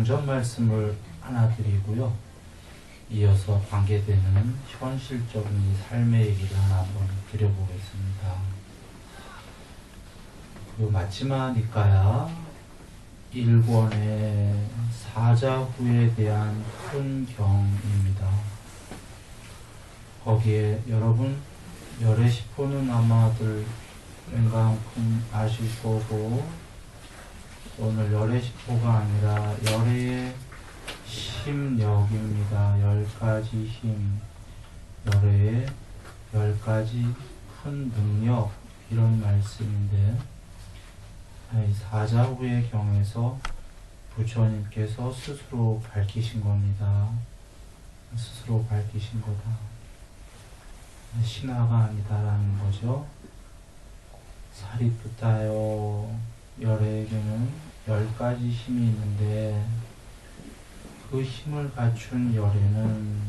당전 말씀을 하나 드리고요. 이어서 관계되는 현실적인 삶의 얘기를 하나 한번 드려보겠습니다. 그 마지막 니까야 1권의 사자후에 대한 큰 경입니다. 거기에 여러분 열애시포는 아마들 웬만큼 아실 거고, 오늘 열애시포가 아니라 열애의 심력입니다. 10가지 힘, 열애의 10가지 큰 능력, 이런 말씀인데, 이 사자후의 경에서 부처님께서 스스로 밝히신 겁니다. 스스로 밝히신 거다. 신화가 아니다라는 거죠. 사리푸타요, 열애에게는 10가지 힘이 있는데, 그 힘을 갖춘 열애는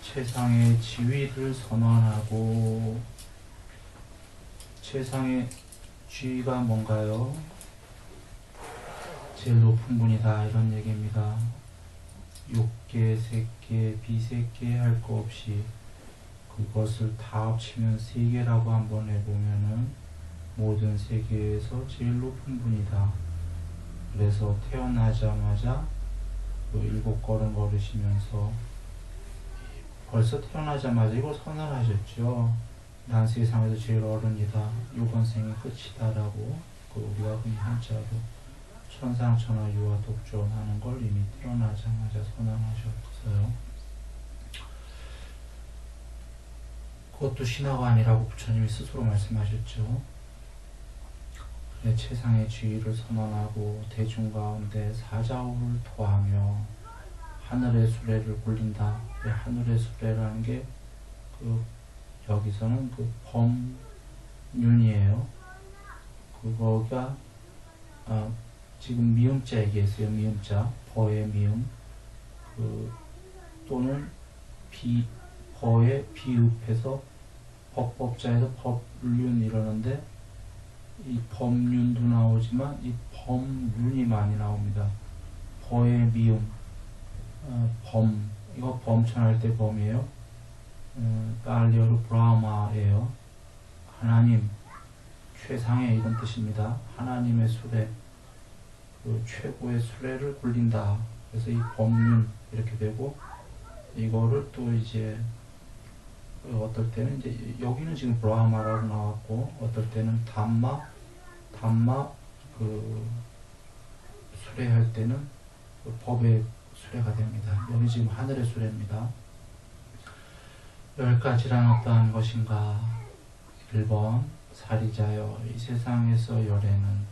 최상의 지위를 선언하고, 최상의 지위가 뭔가요? 제일 높은 분이다, 이런 얘기입니다. 욕계, 색계, 비색계 할 거 없이 그것을 다 합치면 세계라고 한번 해보면은 모든 세계에서 제일 높은 분이다. 그래서 태어나자마자 그 7걸음 걸으시면서 벌써 태어나자마자 이걸 선언하셨죠. 난 세상에서 제일 어른이다. 요건생이 끝이다라고, 그 우리가 흔히 한자로 천상천하 유아 독존하는 걸 이미 태어나자마자 선언하셨어요. 그것도 신화가 아니라고 부처님이 스스로 말씀하셨죠. 그래, 최상의 지위를 선언하고 대중 가운데 사자후를 토하며 하늘의 수레를 굴린다. 하늘의 수레라는 게 여기서는 그 법륜이에요. 그거가 지금 미음자 얘기했어요. 미음자, 버의 미음, 또는 버의 비읍해서 법법자에서 법륜 이러는데, 이 법륜도 나오지만 이 법륜이 많이 나옵니다. 버의 미음, 범, 이거 범천할 때 범이에요. 빨리어로 브라마예요. 하나님, 최상의 이런 뜻입니다. 하나님의 수레, 그 최고의 수레를 굴린다. 그래서 이 법륜 이렇게 되고, 이거를 또 이제 어떨 때는 이제 여기는 지금 브라마라고 나왔고, 어떨 때는 담마 그 수레할 때는 그 법의 수레가 됩니다. 여기 지금 하늘의 수레입니다. 10가지란 어떠한 것인가? 1번, 사리자여, 이 세상에서 열애는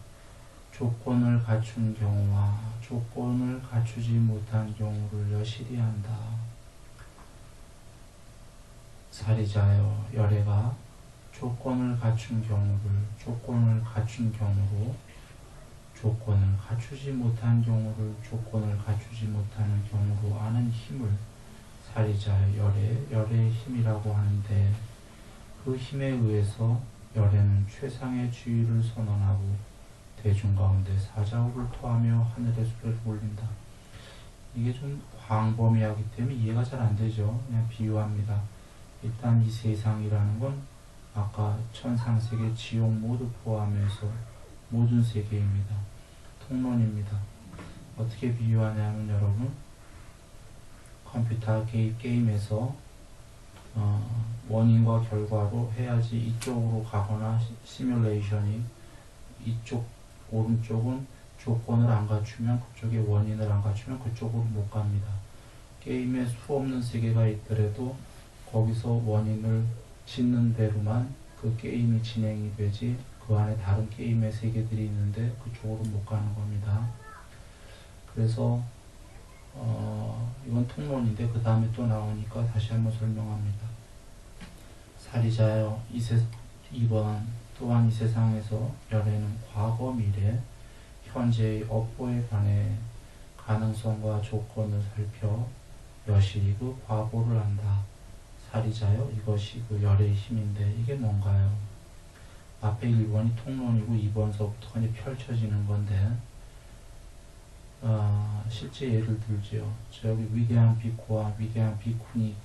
조건을 갖춘 경우와 조건을 갖추지 못한 경우를 여실히 한다. 사리자여, 열애가 조건을 갖춘 조건을 갖춘 경우로, 조건을 갖추지 못한 경우를 조건을 갖추지 못하는 경우로 아는 힘을 사리자의 열애의 힘이라고 하는데, 그 힘에 의해서 열애는 최상의 지위를 선언하고 대중 가운데 사자후를 토하며 하늘의 수레를 올린다. 이게 좀 광범위하기 때문에 이해가 잘 안 되죠. 그냥 비유합니다. 일단 이 세상이라는 건 아까 천상세계, 지옥 모두 포함해서 모든 세계입니다. 통론입니다. 어떻게 비유하냐면, 여러분 컴퓨터 게임에서 원인과 결과로 해야지 이쪽으로 가거나, 시뮬레이션이 이쪽 오른쪽은 조건을 안 갖추면, 그쪽에 원인을 안 갖추면 그쪽으로 못 갑니다. 게임에 수없는 세계가 있더라도 거기서 원인을 짓는 대로만 그 게임이 진행이 되지, 그 안에 다른 게임의 세계들이 있는데 그쪽으로 못 가는 겁니다. 그래서 이건 통론인데 그 다음에 또 나오니까 다시 한번 설명합니다. 사리자여, 2번, 또한 이 세상에서 열애는 과거, 미래, 현재의 업보에 관해 가능성과 조건을 살펴 여실히 그 과보를 한다. 사리자여, 이것이 그 열애의 힘인데, 이게 뭔가요? 앞에 1번이 통론이고 2번서부터 이제 펼쳐지는 건데, 실제 예를 들죠. 저기 위대한 비코와 위대한 비쿠니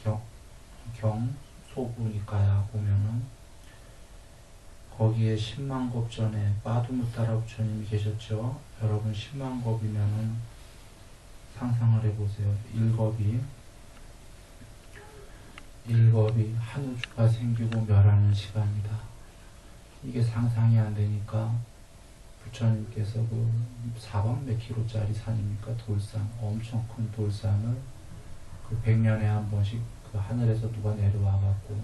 경소부니까야 보면은 거기에 10만 겁 전에 빠두무따라 부처님이 계셨죠. 여러분 10만 겁이면은 상상을 해보세요. 1겁이 한 우주가 생기고 멸하는 시간이다. 이게 상상이 안 되니까 부처님께서 그 사방 몇 킬로짜리 산입니까? 돌산, 엄청 큰 돌산을 그 100년에 한 번씩 그 하늘에서 누가 내려와 갖고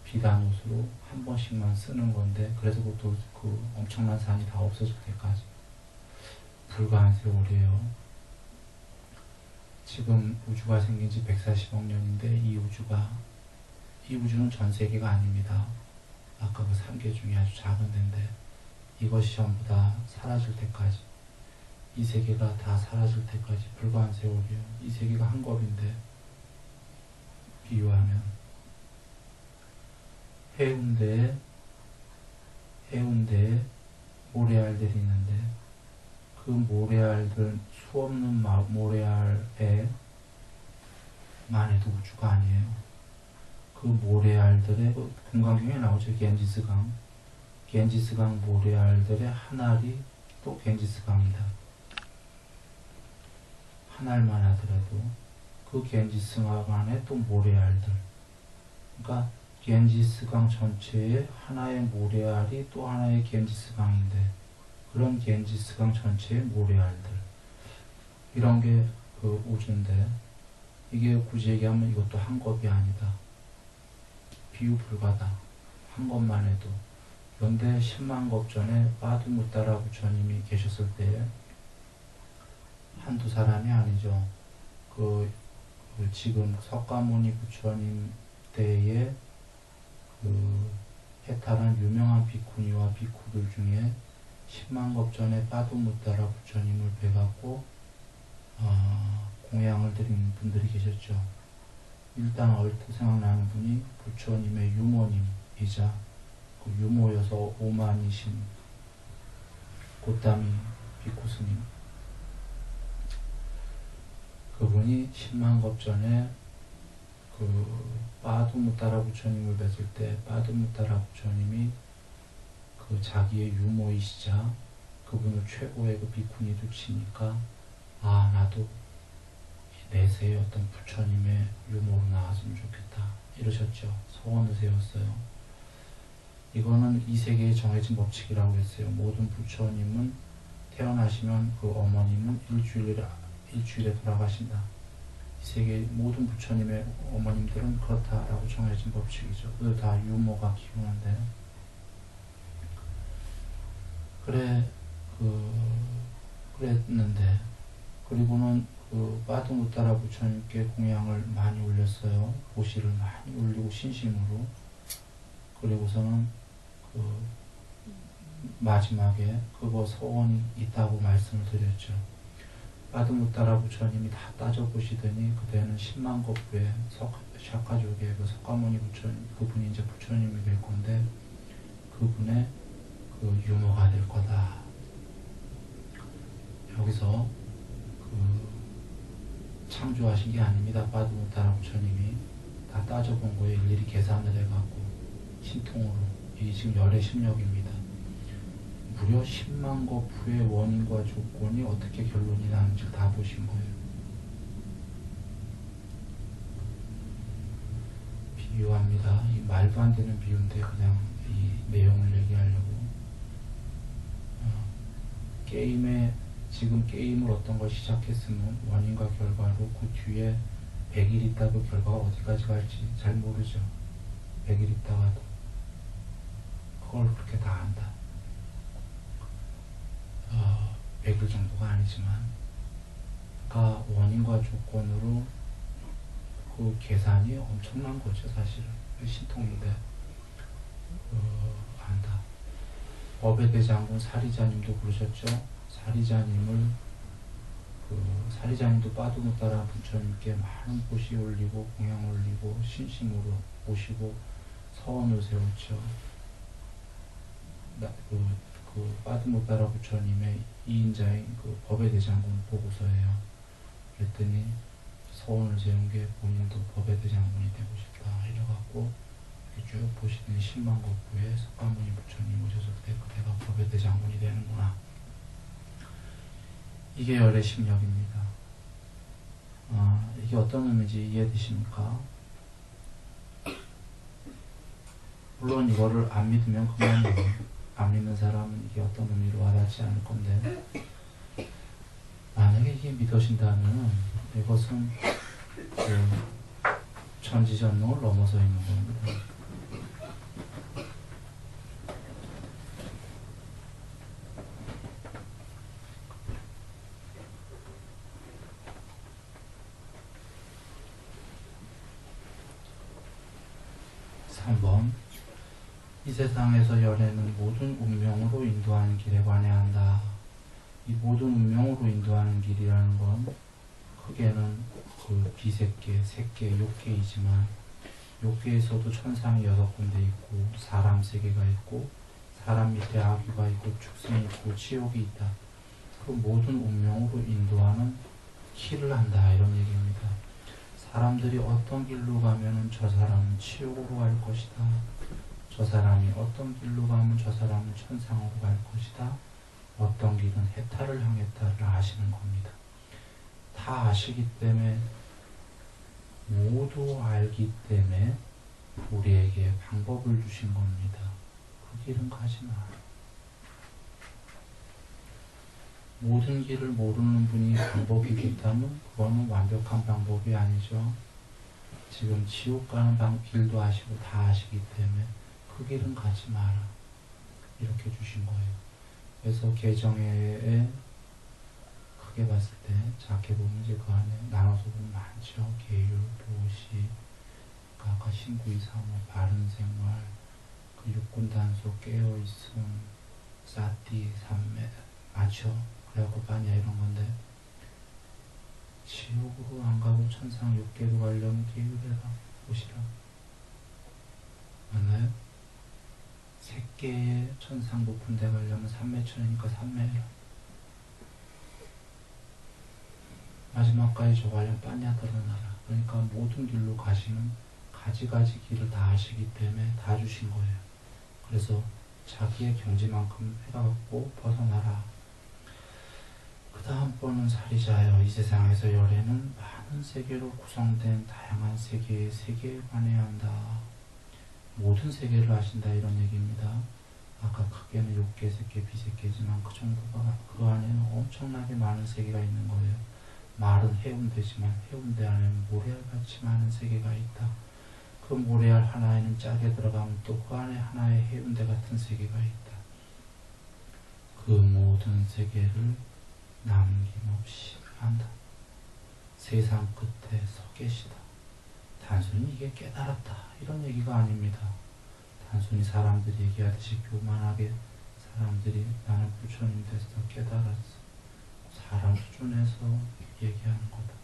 비단옷으로 한 번씩만 쓰는 건데, 그래서 그 엄청난 산이 다 없어질 때까지 불과한 세월이에요. 지금 우주가 생긴 지 140억 년인데 이 우주는 전 세계가 아닙니다. 아까 그 3개 중에 아주 작은 데인데 이것이 전부 다 사라질 때까지, 이 세계가 다 사라질 때까지 불과한 세월이에요. 이 세계가 한 겁인데, 비유하면 해운대에 모래알들이 있는데 그 모래알들, 수없는 모래알에 만 해도 우주가 아니에요. 그 모래알들의 금강경에 나오죠. 겐지스강 모래알들의 한 알이 또 겐지스강이다. 한 알만 하더라도 그 겐지스강 안에 또 모래알들, 그러니까 겐지스강 전체에 하나의 모래알이 또 하나의 겐지스강인데, 그런 겐지스강 전체의 모래알들, 이런 게 그 우주인데, 이게 굳이 얘기하면 이것도 한 겁이 아니다. 비유 불가다. 한 것만 해도. 그런데 10만 겁 전에 빠두무따라 부처님이 계셨을 때 한두 사람이 아니죠. 그 지금 석가모니 부처님 때에 그 해탈한 유명한 비쿠니와 비쿠들 중에 10만 겁 전에 빠두무따라 부처님을 뵈갖고 공양을 드린 분들이 계셨죠. 일단 얼핏 생각나는 분이 부처님의 유모님이자 그 유모여서 오만이신 고타미 비쿠스님, 그분이 10만 겁 전에 그 빠두무따라 부처님을 뵀을 때 빠두무따라 부처님이 그 자기의 유모이시자 그분을 최고의 그 비쿠니로 치니까, 나도 내세의 어떤 부처님의 유모로 나왔으면 좋겠다 이러셨죠. 소원을 세웠어요. 이거는 이 세계에 정해진 법칙이라고 했어요. 모든 부처님은 태어나시면 그 어머님은 일주일에 돌아가신다. 이 세계 모든 부처님의 어머님들은 그렇다라고 정해진 법칙이죠. 그들 다 유모가 키우는데, 그랬는데, 그리고는 그 빠두무따라 부처님께 공양을 많이 올렸어요. 보시를 많이 올리고 신심으로. 그리고서는 그 마지막에 그거 소원이 있다고 말씀을 드렸죠. 빠두무따라 부처님이 다 따져보시더니 그때는 10만 겁 후에 샤카족의 그 석가모니 부처님, 그분이 이제 부처님이 될 건데 그분의 그 유모가 될 거다. 여기서 그 창조하신 게 아닙니다. 빠두무따라 부처님이 다 따져본 거에 일일이 계산을 해갖고 신통으로, 이게 지금 열의 심력입니다. 무려 10만 겁 후의 원인과 조건이 어떻게 결론이 나는지 다 보신 거예요. 비유합니다. 이 말도 안 되는 비유인데 그냥 이 내용을 얘기하려고. 지금 게임을 어떤 걸 시작했으면 원인과 결과로 그 뒤에 100일 있다 그 결과가 어디까지 갈지 잘 모르죠. 100일 있다가도 그걸 그렇게 다 안다. 100일 정도가 아니지만, 그러니까 원인과 조건으로 그 계산이 엄청난 거죠. 사실은 신통인데 안다. 법의 대장군 사리자님도 그러셨죠. 사리자님도 빠두무따라 부처님께 많은 보시 올리고 공양 올리고 신심으로 모시고 서원을 세웠죠. 그 빠드모따라 부처님의 2인자인 그 법의 대장군 보고서예요. 그랬더니 서원을 세운 게 본인도 법의 대장군이 되고 싶다 이래갖고 쭉 보시더니 10만国부에 석가모니 부처님 오셨을 때 그대가 법의 대장군이 되는구나. 이게 열의 심력입니다. 이게 어떤 의미인지 이해되십니까? 물론 이거를 안 믿으면 그만이에요. 안 믿는 사람은 이게 어떤 의미로 와닿지 않을 건데, 만약에 이게 믿어진다면 이것은 그 천지전능을 넘어서 있는 겁니다. 이 세상에서 열애는 모든 운명으로 인도하는 길에 관해야 한다. 이 모든 운명으로 인도하는 길이라는 건 크게는 그 비색계, 색계, 욕계이지만 욕계에서도 천상이 6군데 있고 사람 세계가 있고 사람 밑에 아귀가 있고 축생이 있고 지옥이 있다. 그 모든 운명으로 인도하는 길을 한다 이런 얘기입니다. 사람들이 어떤 길로 가면은 저 사람은 지옥으로 갈 것이다. 저 사람이 어떤 길로 가면 저 사람은 천상으로 갈 것이다. 어떤 길은 해탈을 향했다를 아시는 겁니다. 다 아시기 때문에 모두 알기 때문에 우리에게 방법을 주신 겁니다. 그 길은 가지 마라. 모든 길을 모르는 분이 방법이 있다면 그거는 완벽한 방법이 아니죠. 지금 지옥 가는 길도 아시고 다 아시기 때문에 그 길은 가지 마라. 이렇게 주신 거예요. 그래서 개정회에 크게 봤을 때 작게 보면 이제 그 안에 나눠서 보면 많죠. 계율, 도시, 아까 신구이사모, 바른생활, 그 육군단속, 깨어있음, 사띠, 삼매 많죠. 그래갖고 빠냐 이런 건데 지옥으로 안 가고 천상 육계로 가려면 계율해라, 보시라. 맞나요? 색계의 천상 높은 데 가려면 삼매천이니까 삼매해라. 마지막까지 저거 하려면 빠냐 드러나라. 그러니까 모든 길로 가시는 가지가지 길을 다 아시기 때문에 다 주신 거예요. 그래서 자기의 경지만큼 해갖고 벗어나라. 그 다음번은 사리자여. 이 세상에서 열애는 많은 세계로 구성된 다양한 세계에 관해야 한다. 모든 세계를 아신다 이런 얘기입니다. 아까 크게는 욕계, 색계, 비색계지만 그 정도가 그 안에는 엄청나게 많은 세계가 있는 거예요. 말은 해운대지만 해운대 안에는 모래알같이 많은 세계가 있다. 그 모래알 하나에는 짜게 들어가면 또 그 안에 하나의 해운대 같은 세계가 있다. 그 모든 세계를 남김없이 한다. 세상 끝에 서 계시다. 단순히 이게 깨달았다 이런 얘기가 아닙니다. 단순히 사람들이 얘기하듯이 교만하게 사람들이 나는 부처님 돼서 깨달았어. 사람 수준에서 얘기하는 거다.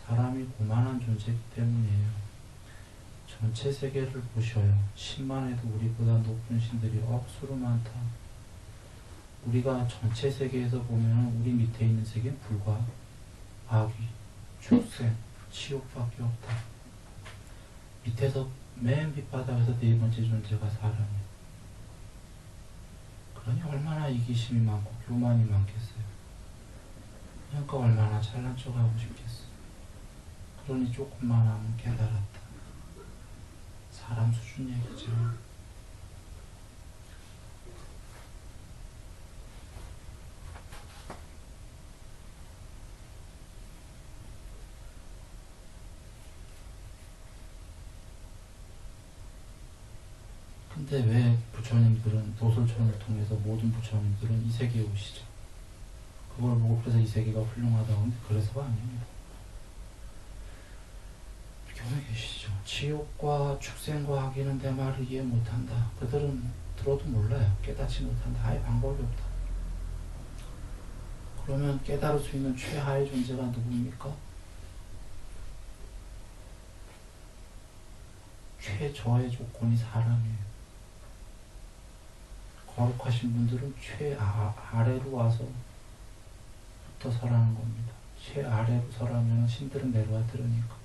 사람이 고만한 존재이기 때문이에요. 전체 세계를 보셔요. 10만에도 우리보다 높은 신들이 억수로 많다. 우리가 전체 세계에서 보면 우리 밑에 있는 세계는 불과 아귀, 축생, 지옥밖에 없다. 밑에서 맨 밑바닥에서 네 번째 존재가 사람이에요. 그러니 얼마나 이기심이 많고 교만이 많겠어요. 그러니까 얼마나 잘난 척하고 싶겠어요. 그러니 조금만 하면 깨달았다. 사람 수준 얘기죠. 근데 왜 부처님들은 도솔천을 통해서 모든 부처님들은 이 세계에 오시죠? 그걸 보고 그래서 이 세계가 훌륭하다고 하는데 그래서가 아닙니다. 경에 계시죠. 지옥과 축생과 아기는 내 말을 이해 못한다. 그들은 들어도 몰라요. 깨닫지 못한다. 아예 방법이 없다. 그러면 깨달을 수 있는 최하의 존재가 누굽니까? 최저의 조건이 사람이에요. 거룩하신 분들은 아래로 와서 붙어 서라는 겁니다. 아래로 서라면 신들은 내려와 들으니까.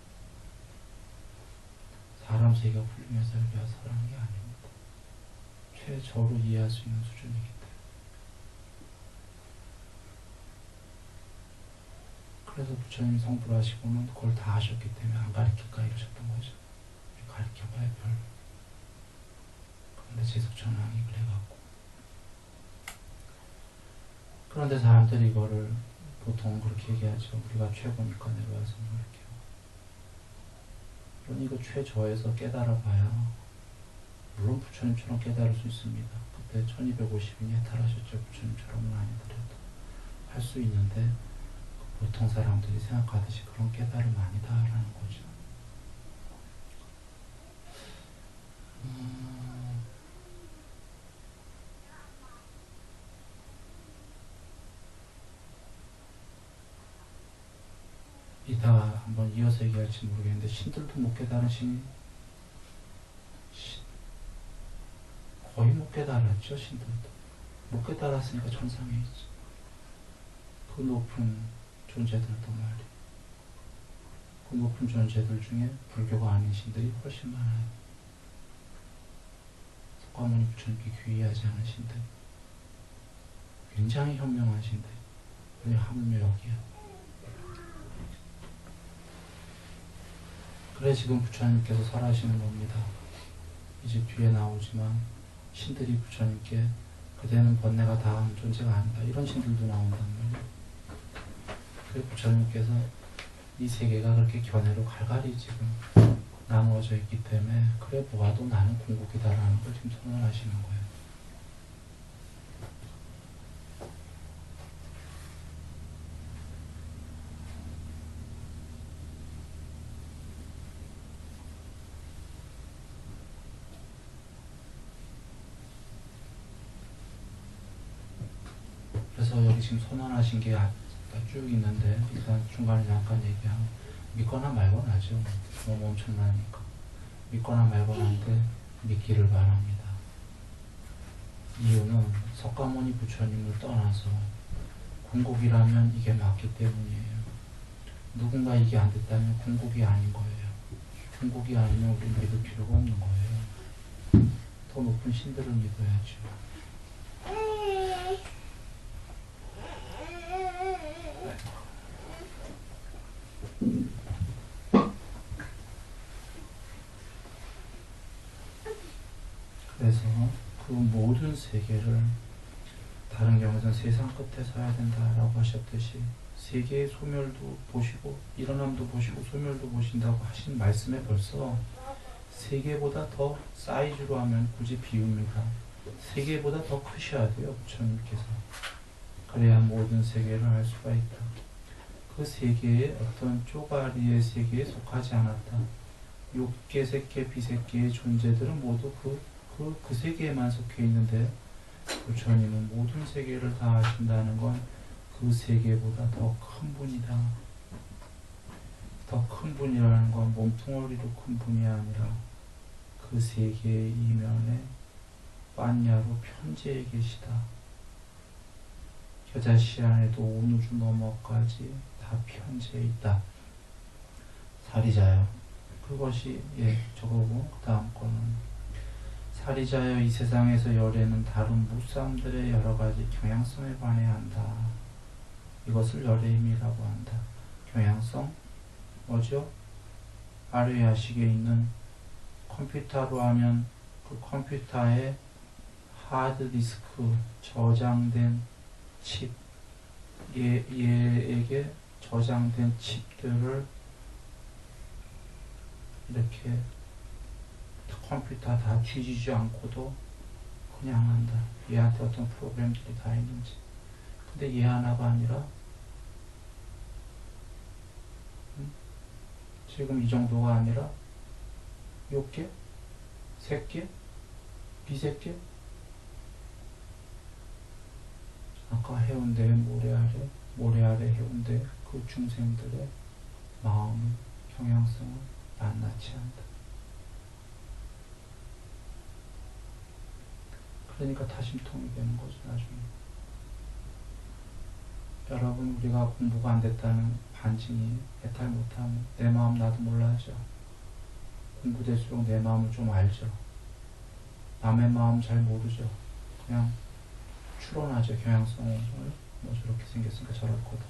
사람 세계가 풀리면서 여기 와서 서라는 게 아닙니다. 최저로 이해할 수 있는 수준이기 때문에. 그래서 부처님이 성불 하시고는 그걸 다 하셨기 때문에 안 가르칠까 이러셨던 거죠. 가르쳐봐야 별로. 그런데 제석천왕이 그래갖고. 그런데 사람들이 이거를 보통 그렇게 얘기하죠. 우리가 최고니까 내려와서 이렇게. 그러니 이거 최저에서 깨달아봐야 물론 부처님처럼 깨달을 수 있습니다. 그때 1250인이 해탈하셨죠. 부처님처럼은 아니더라도 할 수 있는데 보통 사람들이 생각하듯이 그런 깨달음 아니다라는 거죠. 이따가 한번 이어서 얘기할지 모르겠는데 신들도 못 깨달은 신이 거의 못 깨달았죠. 신들도 못 깨달았으니까 천상에 있죠. 그 높은 존재들도 말이에요. 그 높은 존재들 중에 불교가 아닌 신들이 훨씬 많아요. 석가모니 부처님께 귀의하지 않은 신들, 굉장히 현명한 신들, 하물며 여기야. 그래 지금 부처님께서 설하시는 겁니다. 이제 뒤에 나오지만 신들이 부처님께 그대는 번뇌가 다한 존재가 아니다 이런 신들도 나온단 말이에요. 그래 부처님께서 이 세계가 그렇게 견해로 갈갈이 지금 나누어져 있기 때문에 그래 보아도 나는 궁극이다라는 걸 지금 선언하시는 거예요. 그래서 여기 지금 선언하신 게 쭉 있는데 일단 중간에 잠깐 얘기하면 믿거나 말거나죠. 너무 엄청나니까 믿거나 말거나인데 믿기를 바랍니다. 이유는 석가모니 부처님을 떠나서 궁극이라면 이게 맞기 때문이에요. 누군가 이게 안 됐다면 궁극이 아닌 거예요. 궁극이 아니면 우리 믿을 필요가 없는 거예요. 더 높은 신들을 믿어야죠. 그래서 그 모든 세계를 다른 경우에는 세상 끝에 서야 된다라고 하셨듯이 세계의 소멸도 보시고 일어남도 보시고 소멸도 보신다고 하신 말씀에 벌써 세계보다 더 사이즈로 하면 굳이 비웁니다. 세계보다 더 크셔야 돼요. 부처님께서. 그래야 모든 세계를 알 수가 있다. 그 세계의 어떤 쪼가리의 세계에 속하지 않았다. 육계, 색계, 비색계의 존재들은 모두 그 세계에만 속해 있는데 부처님은 모든 세계를 다 아신다는 건 그 세계보다 더 큰 분이다. 더 큰 분이라는 건 몸뚱어리로 큰 분이 아니라 그 세계의 이면에般若로 편재해 계시다. 겨자씨 안에도 온 우주 너머까지 다 편재해 있다. 사리자요. 그것이 저거고 그 다음 거는 사리자여 이 세상에서 열애는 다른 무사람들의 여러가지 경향성에 관해야 한다. 이것을 열애임이라고 한다. 경향성? 뭐죠? 아래야식에 있는 컴퓨터로 하면 그 컴퓨터에 하드디스크 저장된 칩 얘에게 저장된 칩들을 이렇게 컴퓨터 다 뒤지지 않고도 그냥 한다. 얘한테 어떤 프로그램들이 다 있는지. 근데 얘 하나가 아니라 지금 이 정도가 아니라 6개? 3개? 비색개? 아까 해운대 모래 아래 해운대 그 중생들의 마음, 경향성을 낱낱이 한다. 그러니까 타심통이 되는 거죠, 나중에. 여러분, 우리가 공부가 안 됐다는 반증이 해탈 못하면 내 마음 나도 몰라하죠. 공부될수록 내 마음을 좀 알죠. 남의 마음 잘 모르죠. 그냥 추론하죠. 경향성을 뭐 저렇게 생겼으니까 저럴 거다.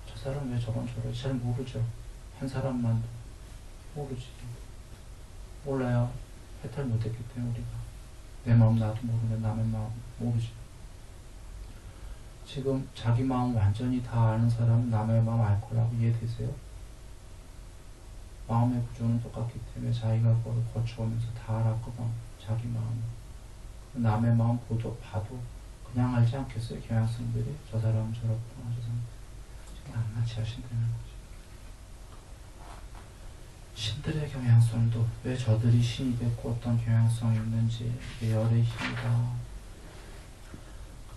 저 사람 왜 저건 저러지? 잘 모르죠. 한 사람만 모르지. 몰라요. 해탈 못했기 때문에 우리가. 내 마음 나도 모르는데 남의 마음 모르지. 지금 자기 마음 완전히 다 아는 사람은 남의 마음 알 거라고 이해되세요? 마음의 구조는 똑같기 때문에 자기가 그걸 거쳐오면서 다 알았거든. 자기 마음. 남의 마음 봐도 그냥 알지 않겠어요? 경향성들이. 저 사람은 저렇구나, 저 사람. 낱낱이 하신다는 거죠. 신들의 경향성도 왜 저들이 신이 됐고 어떤 경향성이 있는지 이게 열의 힘이다.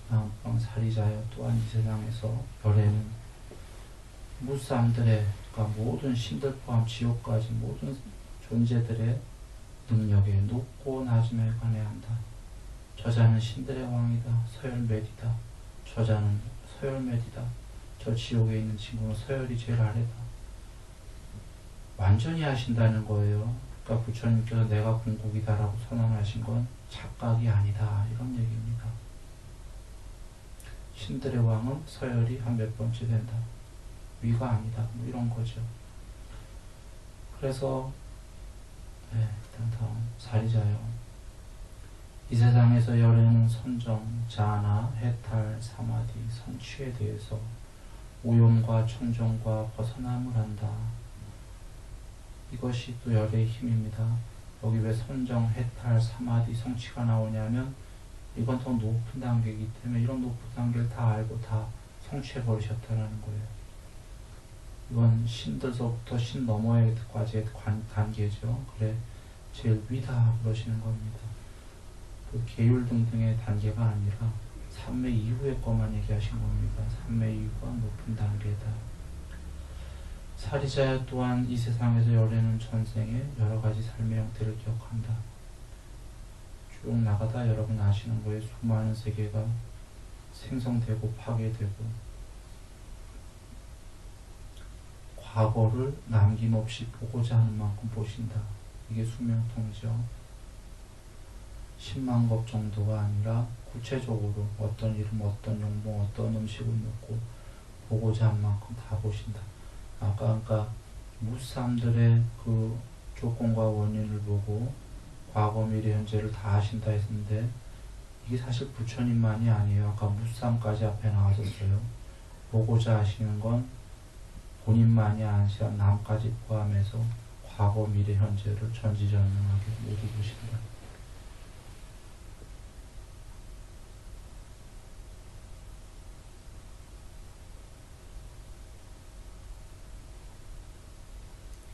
다음 사리자여 또한 이 세상에서 열에는 무사람들의 그러니까 모든 신들 포함 지옥까지 모든 존재들의 능력에 높고 낮음에 관해야 한다. 저자는 신들의 왕이다. 서열매디다. 저자는 서열매디다. 저 지옥에 있는 친구는 서열이 제일 아래다. 완전히 하신다는 거예요. 그러니까 부처님께서 내가 궁극이다라고 선언하신 건 착각이 아니다. 이런 얘기입니다. 신들의 왕은 서열이 한 몇 번째 된다. 위가 아니다. 뭐 이런 거죠. 그래서 일단 다음 사리자요. 이 세상에서 열에는 선정, 자나, 해탈, 사마디, 성취에 대해서 오염과 청정과 벗어남을 한다. 이것이 또 열의 힘입니다. 여기 왜 선정, 해탈, 사마디, 성취가 나오냐면 이건 더 높은 단계이기 때문에 이런 높은 단계를 다 알고 다 성취해버리셨다는 거예요. 이건 신들서부터 신 너머에까지의 단계죠. 그래 제일 위다 그러시는 겁니다. 그 계율 등등의 단계가 아니라 삼매 이후의 것만 얘기하신 겁니다. 삼매 이후가 높은 단계다. 사리자야 또한 이 세상에서 열에는 전생에 여러 가지 삶의 형태를 기억한다. 쭉 나가다 여러분 아시는 거예요. 수많은 세계가 생성되고 파괴되고 과거를 남김없이 보고자 하는 만큼 보신다. 이게 수명통이죠. 10만 것 정도가 아니라 구체적으로 어떤 이름, 어떤 용봉, 어떤 음식을 먹고 보고자 한 만큼 다 보신다. 아까 무사람들의 그 조건과 원인을 보고 과거, 미래, 현재를 다 아신다 했는데 이게 사실 부처님만이 아니에요. 아까 무사람까지 앞에 나왔었어요. 보고자 하시는 건 본인만이 아니라 남까지 포함해서 과거, 미래, 현재를 전지전능하게 모두 보신다.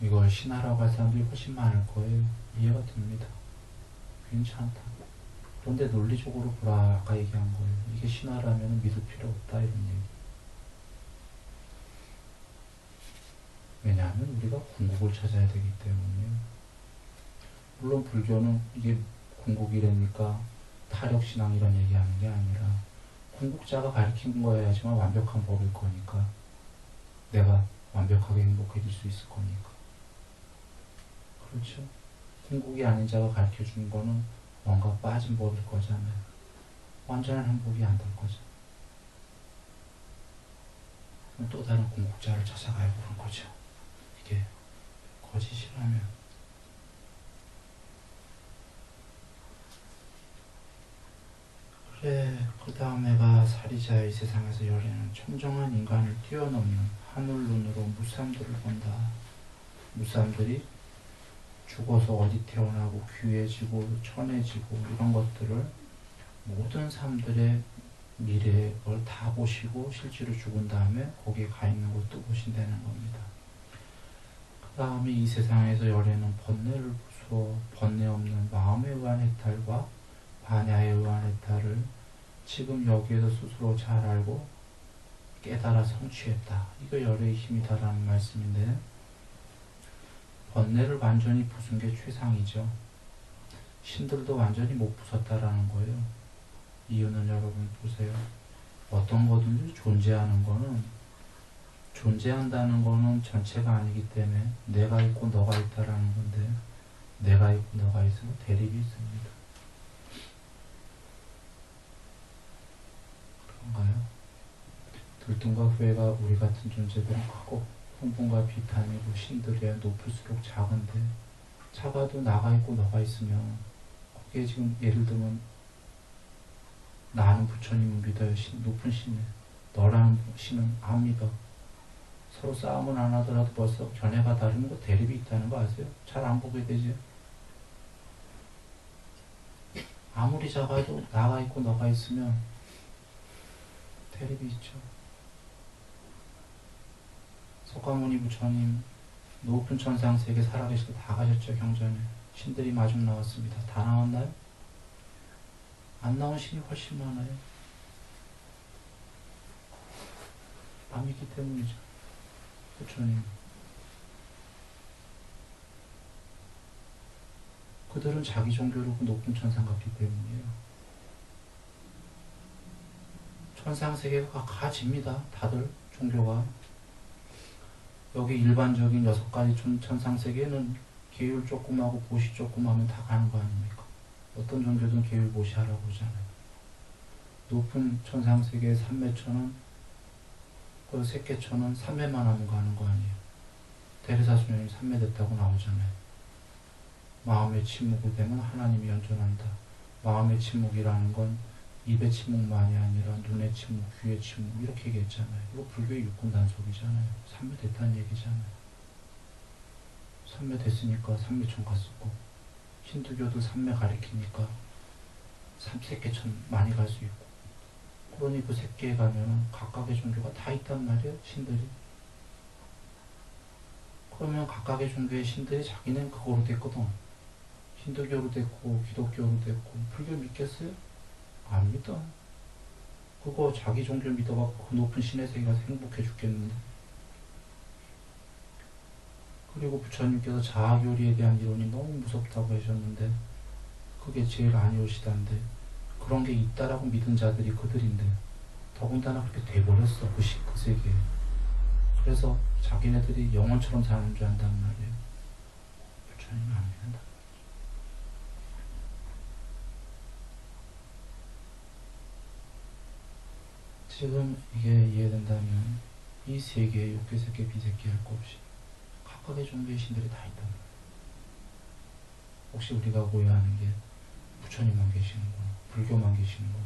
이걸 신하라고 할 사람들이 훨씬 많을 거예요. 이해가 됩니다. 괜찮다. 그런데 논리적으로 보라. 아까 얘기한 거예요. 이게 신하라면 믿을 필요 없다. 이런 얘기. 왜냐하면 우리가 궁극을 찾아야 되기 때문이에요. 물론 불교는 이게 궁극이라니까 타력신앙 이런 얘기하는 게 아니라 궁극자가 가르친 거여야지만 완벽한 법일 거니까 내가 완벽하게 행복해질 수 있을 거니까. 그렇죠? 궁극이 아닌 자가 가르쳐 주는 거는 뭔가 빠진 법일 거잖아요. 완전한 행복이 안 될 거죠. 또 다른 궁극자를 찾아가야 그런 거죠. 이게 거짓이라면. 그래, 그 다음에가 사리자야. 이 세상에서 열에는 청정한 인간을 뛰어넘는 하늘 눈으로 무사람들을 본다. 무사람들이 죽어서 어디 태어나고 귀해지고 천해지고 이런 것들을 모든 사람들의 미래의 걸 다 보시고 실제로 죽은 다음에 거기에 가 있는 것도 보신다는 겁니다. 그 다음에 이 세상에서 열에는 번뇌를 부수어 번뇌 없는 마음에 의한 해탈과 반야에 의한 해탈을 지금 여기에서 스스로 잘 알고 깨달아 성취했다. 이거 열의 힘이다라는 말씀인데 번뇌를 완전히 부순 게 최상이죠. 신들도 완전히 못 부쉈다라는 거예요. 이유는 여러분 보세요. 어떤 거든지 존재한다는 거는 전체가 아니기 때문에 내가 있고 너가 있다라는 건데, 내가 있고 너가 있으면 대립이 있습니다. 그런가요? 들뚱과 후회가 우리 같은 존재들은 크고 흥분과 비탄이고 신들이야 높을수록 작은데, 작아도 나가 있고 너가 있으면 거기에 지금 예를 들면 나는 부처님을 믿어요. 높은 신을. 너라는 신은 안 믿어. 서로 싸움은 안 하더라도 벌써 견해가 다르면 그 대립이 있다는 거 아세요? 잘 안 보게 되죠. 아무리 작아도 나가 있고 너가 있으면 대립이 있죠. 석가모니 부처님 높은 천상세계 살아계실 때 다 가셨죠. 경전에 신들이 마중 나왔습니다. 다 나왔나요? 안 나온 신이 훨씬 많아요. 안 믿기 때문이죠. 부처님. 그들은 자기 종교로 그 높은 천상 갔기 때문이에요. 천상세계가 가집니다. 다들 종교가. 여기 일반적인 6가지 천상세계는 계율 조금 하고 보시 조금 하면 다 가는 거 아닙니까? 어떤 종교든 계율 보시하라고 그러잖아요. 높은 천상세계 삼매천은 그 색계천은 삼매만 하면 가는 거 아니에요. 대리사수녀님 삼매 됐다고 나오잖아요. 마음의 침묵이 되면 하나님이 연전한다. 마음의 침묵이라는 건 입의 침묵만이 아니라 눈의 침묵, 귀의 침묵 이렇게 얘기했잖아요. 이거 불교의 육군 단속이잖아요. 삼매 됐다는 얘기잖아요. 삼매 됐으니까 삼매천 갔었고, 힌두교도 삼매 가리키니까 삼색계천 많이 갈 수 있고, 그러니 그 색계에 가면 각각의 종교가 다 있단 말이에요. 신들이. 그러면 각각의 종교의 신들이 자기는 그거로 됐거든. 힌두교로 됐고 기독교로 됐고 불교 믿겠어요? 안 믿어. 그거 자기 종교 믿어갖고 그 높은 신의 세계가 행복해 죽겠는데. 그리고 부처님께서 자아교리에 대한 이론이 너무 무섭다고 하셨는데 그게 제일 아니오시단데, 그런 게 있다라고 믿은 자들이 그들인데 더군다나 그렇게 돼버렸어. 그 세계에. 그래서 자기네들이 영혼처럼 사는 줄 안단 말이에요. 부처님은 안 믿는다. 지금 이게 이해된다면 이 세계에 욕계새끼 비새끼 할 거 없이 각각의 종교의 신들이 다 있단 말이에요. 혹시 우리가 오해하는 게 부처님만 계시는구나, 불교만 계시는구나,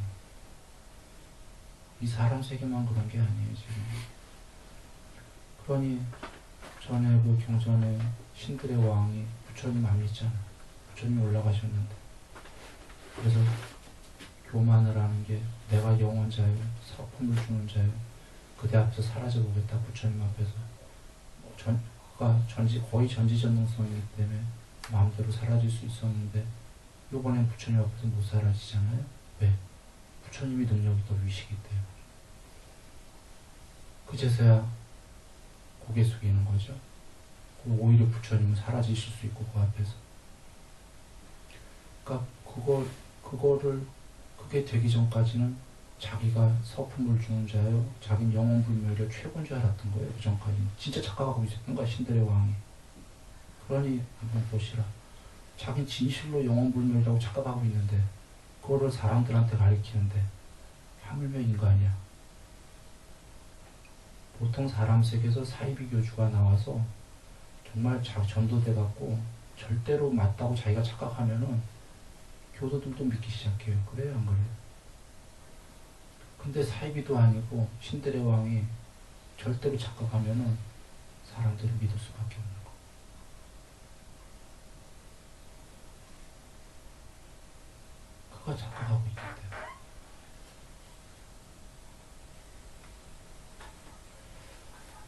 이 사람 세계만 그런 게 아니에요 지금. 그러니 전에 그 경전에 신들의 왕이 부처님 안 믿잖아. 부처님이 올라가셨는데. 그래서 교만을 하는 게 내가 영원자요, 서품을 주는 자요, 그대 앞에서 사라져 보겠다. 부처님 앞에서. 거의 전지전능성이기 때문에 마음대로 사라질 수 있었는데 이번엔 부처님 앞에서 못 사라지잖아요. 왜? 부처님이 능력이 더 위시기 때문에. 그제서야 고개 숙이는 거죠. 오히려 부처님은 사라지실 수 있고 그 앞에서. 그러니까 그게 되기 전까지는 자기가 서품을 주는 자요, 자기는 영혼불멸의 최고인 줄 알았던 거예요. 그 전까지는 진짜 착각하고 있었던 거야, 신들의 왕이. 그러니 한번 보시라. 자기는 진실로 영혼불멸이라고 착각하고 있는데 그거를 사람들한테 가리키는데 하물며 인간이야. 보통 사람 세계에서 사이비 교주가 나와서 정말 전도돼 갖고 절대로 맞다고 자기가 착각하면은 교도들도 믿기 시작해요. 그래요, 안 그래요? 근데 사이비도 아니고 신들의 왕이 절대로 착각하면은 사람들을 믿을 수밖에 없는 거. 그가 착각하고 있기 때문에.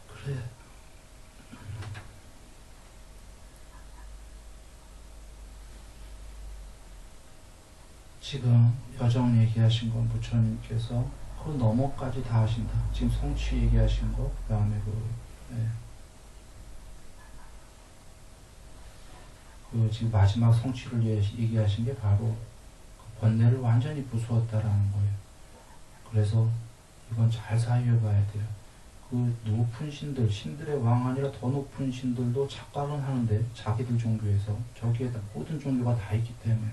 그래. 지금 여정 얘기하신 건 부처님께서 그 너머까지 다 하신다. 지금 성취 얘기하신 거, 그 다음에 그 그 지금 마지막 성취를 얘기하신 게 바로 그 번뇌를 완전히 부수었다라는 거예요. 그래서 이건 잘 사유해 봐야 돼요. 그 높은 신들, 신들의 왕 아니라 더 높은 신들도 착각은 하는데 자기들 종교에서 저기에 모든 종교가 다 있기 때문에.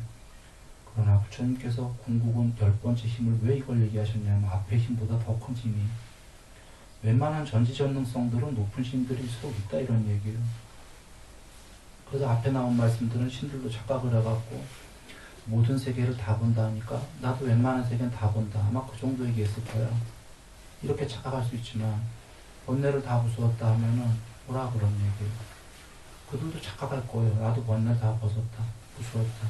그러나 부처님께서 궁극은 10번째 힘을 왜 이걸 얘기하셨냐면 앞에 힘보다 더 큰 힘이 웬만한 전지전능성들은 높은 신들일수록 있다 이런 얘기예요. 그래서 앞에 나온 말씀들은 신들도 착각을 해갖고 모든 세계를 다 본다 하니까 나도 웬만한 세계는 다 본다. 아마 그 정도 얘기했을 거야. 이렇게 착각할 수 있지만 번뇌를 다 부수었다 하면은 뭐라 그런 얘기예요. 그들도 착각할 거예요. 나도 번뇌 다 벗었다. 부수었다.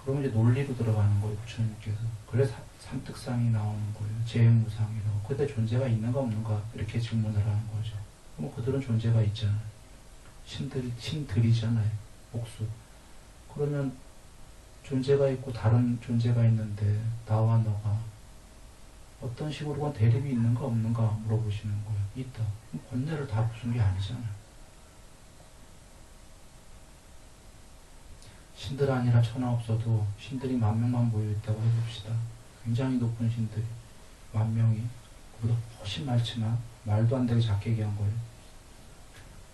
그러면 이제 논리로 들어가는 거예요. 부처님께서. 그래서 삼특상이 나오는 거예요. 재무상이라고. 그때 존재가 있는가 없는가 이렇게 질문을 하는 거죠. 그럼 그들은 존재가 있잖아요. 신들이잖아요. 복수. 그러면 존재가 있고 다른 존재가 있는데 나와 너가 어떤 식으로건 대립이 있는가 없는가 물어보시는 거예요. 있다. 그럼 번뇌를 다 부순 게 아니잖아요. 신들 아니라 천하 없어도 신들이 10,000만 모여있다고 해봅시다. 굉장히 높은 신들이 10,000명이 그보다 훨씬 많지만 말도 안 되게 작게 얘기한 거예요.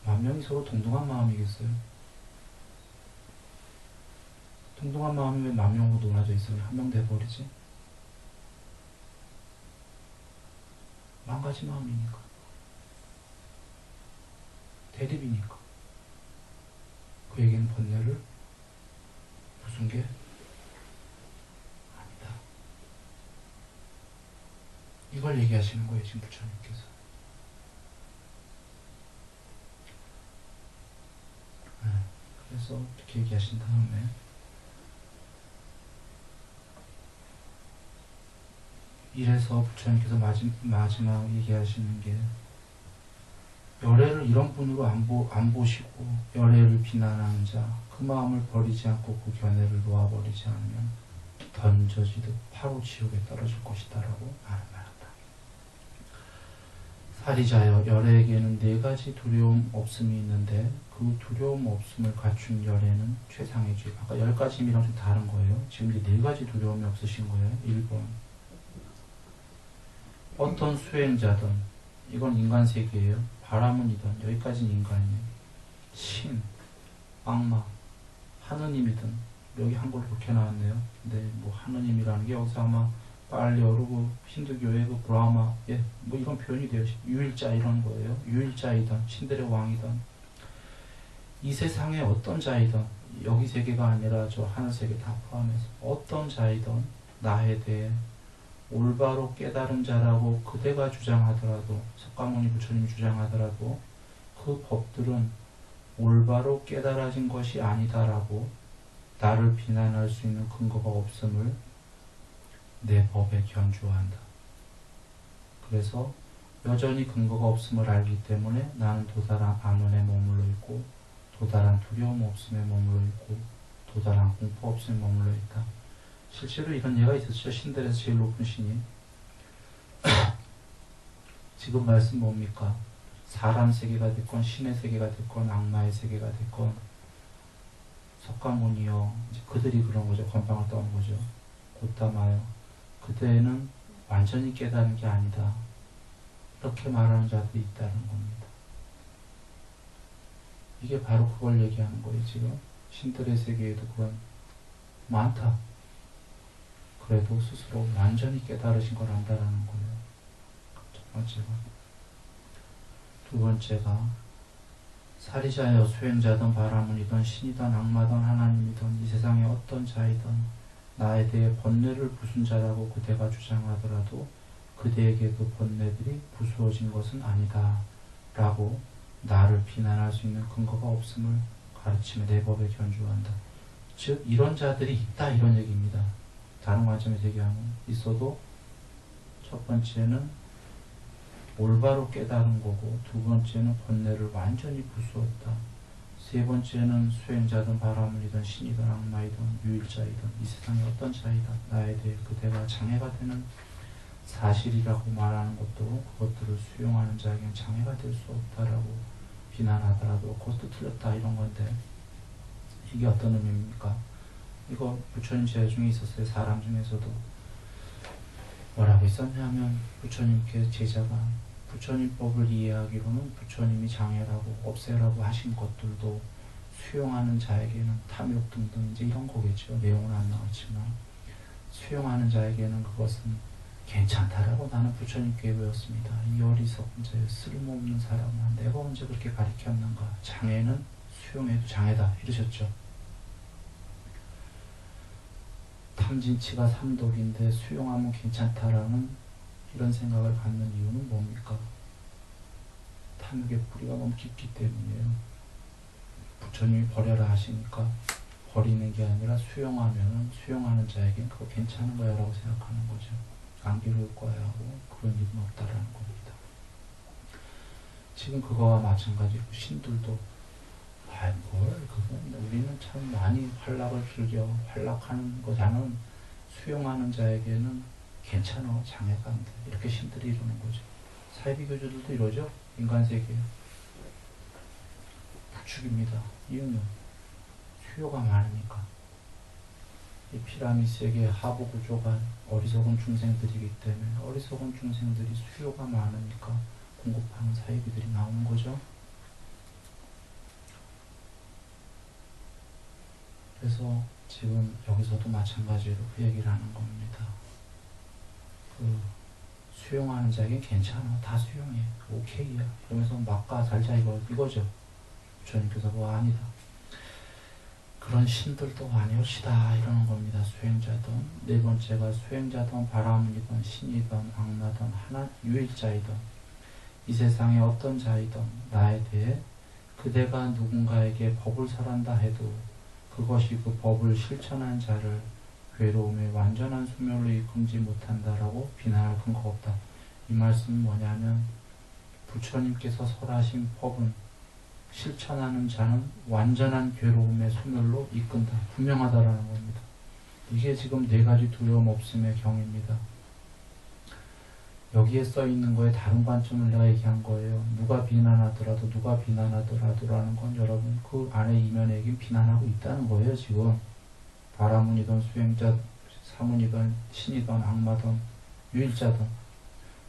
10,000명이 서로 동등한 마음이겠어요? 동등한 마음이 왜 10,000명으로 놀아져 있어요? 한 명 돼버리지? 망가진 마음이니까. 대립이니까. 그에게는 번뇌를 부순 게 아니다. 이걸 얘기하시는 거예요, 지금 부처님께서. 그래서 이렇게 얘기하신 다음에 이래서 부처님께서 마지막 얘기하시는 게 열애를 이런 분으로 안 보시고 열애를 비난하는 자 그 마음을 버리지 않고 그 견해를 놓아버리지 않으면 던져지듯 파로 지옥에 떨어질 것이다 라고 말한다. 사리자여 열애에게는 4가지 두려움 없음이 있는데 그 두려움 없음을 갖춘 열애는 최상의 죄. 아까 10가지 힘이랑 좀 다른 거예요. 지금 이제 4가지 두려움이 없으신 거예요. 1번 어떤 수행자든 이건 인간 세계예요. 바라문이든 여기까지는 인간이에요. 신, 악마, 하느님이든 여기 한글로 그렇게 나왔네요. 근데 뭐 하느님이라는 게 여기서 아마 빨리어르고 힌두교의 그 브라마 뭐 이런 표현이 돼요. 유일자 이런 거예요. 유일자이든 신들의 왕이든 이 세상의 어떤 자이든 여기 세계가 아니라 저 하늘 세계 다 포함해서 어떤 자이든 나에 대해 올바로 깨달은 자라고 그대가 주장하더라도 석가모니 부처님이 주장하더라도 그 법들은 올바로 깨달아진 것이 아니다라고 나를 비난할 수 있는 근거가 없음을 내 법에 견주한다. 그래서 여전히 근거가 없음을 알기 때문에 나는 도달한 안원에 머물러 있고 도달한 두려움 없음에 머물러 있고 도달한 공포 없음에 머물러 있다. 실제로 이런 예가 있었죠. 신들에서 제일 높은 신이 지금 말씀 뭡니까? 사람 세계가 됐건 신의 세계가 됐건 악마의 세계가 됐건 석가모니요 이제 그들이 그런 거죠. 건방을 떠는 거죠. 곧다마요 그대는 완전히 깨달은 게 아니다. 이렇게 말하는 자들이 있다는 겁니다. 이게 바로 그걸 얘기하는 거예요. 지금 신들의 세계에도 그건 많다. 그래도 스스로 완전히 깨달으신 걸 안다라는 거예요. 첫 번째가. 두 번째가 사리자여 수행자든 바라문이든 신이든 악마든 하나님이든 이 세상의 어떤 자이든 나에 대해 번뇌를 부순 자라고 그대가 주장하더라도 그대에게 그 번뇌들이 부수어진 것은 아니다 라고 나를 비난할 수 있는 근거가 없음을 가르치며 내 법에 견주한다. 즉 이런 자들이 있다 이런 얘기입니다. 다른 관점에서 얘기하면 있어도 첫 번째는 올바로 깨달은 거고 두 번째는 번뇌를 완전히 부수었다. 세 번째는 수행자든 바라문이든 신이든 악마이든 유일자이든 이 세상의 어떤 자이든 나에 대해 그대가 장애가 되는 사실이라고 말하는 것도 그것들을 수용하는 자에게는 장애가 될 수 없다라고 비난하더라도 그것도 틀렸다 이런 건데 이게 어떤 의미입니까? 이거 부처님 제자 중에 있었어요. 사람 중에서도. 뭐라고 있었냐면 부처님께 제자가 부처님 법을 이해하기로는 부처님이 장애라고 없애라고 하신 것들도 수용하는 자에게는 탐욕 등등 이제 이런 거겠죠. 내용은 안 나왔지만 수용하는 자에게는 그것은 괜찮다라고 나는 부처님께 배웠습니다. 이 어리석은 자 쓸모없는 사람아 내가 언제 그렇게 가르쳤는가. 장애는 수용해도 장애다 이러셨죠. 탐진치가 삼독인데 수용하면 괜찮다라는 이런 생각을 갖는 이유는 뭡니까? 탐욕의 뿌리가 너무 깊기 때문이에요. 부처님이 버려라 하시니까 버리는 게 아니라 수용하면 수용하는 자에겐 그거 괜찮은 거야 라고 생각하는 거죠. 안 괴로울 거야 하고 그런 일은 없다라는 겁니다. 지금 그거와 마찬가지로 신들도 그건 우리는 참 많이 활락을 즐겨 활락하는 거자는 수용하는 자에게는 괜찮아 장애가 안 돼 이렇게 신들이 이러는 거죠. 사이비교주들도 이러죠. 인간세계 부축입니다. 이유는 수요가 많으니까. 이 피라미드세계의 하부 구조가 어리석은 중생들이기 때문에 어리석은 중생들이 수요가 많으니까 공급하는 사이비들이 나오는 거죠. 그래서 지금 여기서도 마찬가지로 그 얘기를 하는 겁니다. 수용하는 자에게 괜찮아. 다 수용해. 오케이야. 이러면서 막가 살자 이거죠. 부처님께서 뭐 아니다. 그런 신들도 아니옵시다. 이러는 겁니다. 수행자든. 네 번째가 수행자든 바라문이든 신이든 악마든 하나 유일자이든 이 세상의 어떤 자이든 나에 대해 그대가 누군가에게 법을 설한다 해도 그것이 그 법을 실천한 자를 괴로움의 완전한 소멸로 이끌지 못한다라고 비난할 근거가 없다. 이 말씀은 뭐냐면 부처님께서 설하신 법은 실천하는 자는 완전한 괴로움의 소멸로 이끈다. 분명하다라는 겁니다. 이게 지금 네 가지 두려움 없음의 경입니다. 여기에 써 있는 거에 다른 관점을 내가 얘기한 거예요. 누가 비난하더라도 라는 건 여러분 그 안에 이면에 비난하고 있다는 거예요. 지금 바라문이든 수행자 사문이든 신이든 악마든 유일자든.